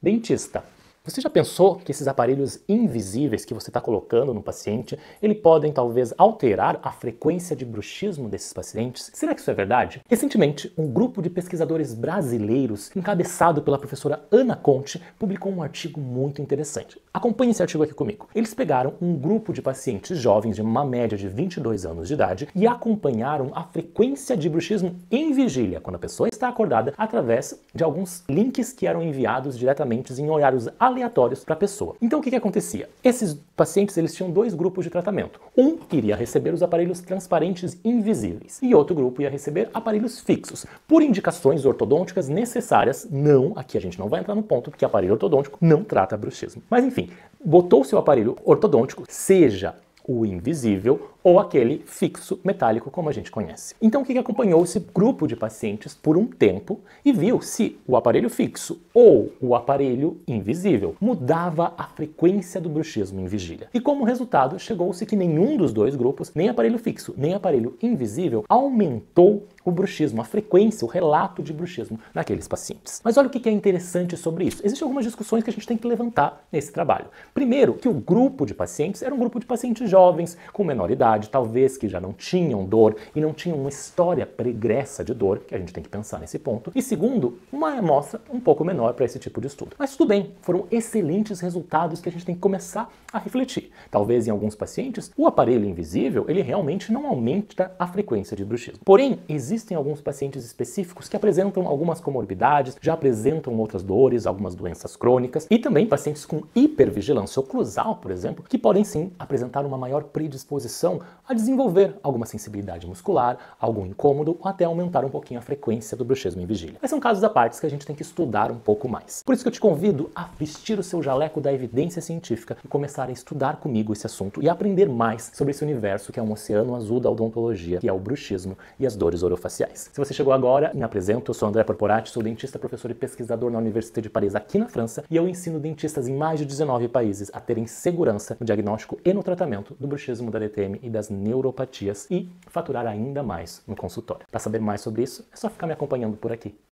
Dentista. Você já pensou que esses aparelhos invisíveis que você está colocando no paciente, eles podem talvez alterar a frequência de bruxismo desses pacientes? Será que isso é verdade? Recentemente, um grupo de pesquisadores brasileiros, encabeçado pela professora Ana Conte, publicou um artigo muito interessante. Acompanhe esse artigo aqui comigo. Eles pegaram um grupo de pacientes jovens de uma média de 22 anos de idade e acompanharam a frequência de bruxismo em vigília, quando a pessoa está acordada, através de alguns links que eram enviados diretamente em horários aleatórios para a pessoa. Então o que acontecia? Esses pacientes eles tinham dois grupos de tratamento. Um iria receber os aparelhos transparentes invisíveis e outro grupo ia receber aparelhos fixos, por indicações ortodônticas necessárias. Não, aqui a gente não vai entrar no ponto, porque aparelho ortodôntico não trata bruxismo. Mas enfim, botou o seu aparelho ortodôntico, seja o invisível ou aquele fixo metálico como a gente conhece. Então o que acompanhou esse grupo de pacientes por um tempo e viu se o aparelho fixo ou o aparelho invisível mudava a frequência do bruxismo em vigília. E como resultado, chegou-se que nenhum dos dois grupos, nem aparelho fixo, nem aparelho invisível, aumentou o bruxismo, a frequência, o relato de bruxismo naqueles pacientes. Mas olha o que é interessante sobre isso. Existem algumas discussões que a gente tem que levantar nesse trabalho. Primeiro, que o grupo de pacientes era um grupo de pacientes jovens, com menor idade, talvez que já não tinham dor e não tinham uma história pregressa de dor, que a gente tem que pensar nesse ponto. E segundo, uma amostra um pouco menor para esse tipo de estudo. Mas tudo bem, foram excelentes resultados que a gente tem que começar a refletir. Talvez em alguns pacientes, o aparelho invisível, ele realmente não aumenta a frequência de bruxismo. Porém, existem alguns pacientes específicos que apresentam algumas comorbidades, já apresentam outras dores, algumas doenças crônicas e também pacientes com hipervigilância oclusal, por exemplo, que podem sim apresentar uma maior predisposição a desenvolver alguma sensibilidade muscular, algum incômodo ou até aumentar um pouquinho a frequência do bruxismo em vigília. Mas são casos à parte que a gente tem que estudar um pouco mais. Por isso que eu te convido a vestir o seu jaleco da evidência científica e começar a estudar comigo esse assunto e aprender mais sobre esse universo que é um oceano azul da odontologia, que é o bruxismo e as dores orofaciais. Se você chegou agora, me apresento, eu sou André Porporati, sou dentista, professor e pesquisador na Université de Paris, aqui na França, e eu ensino dentistas em mais de 19 países a terem segurança no diagnóstico e no tratamento do bruxismo, da DTM e das neuropatias e faturar ainda mais no consultório. Para saber mais sobre isso, é só ficar me acompanhando por aqui.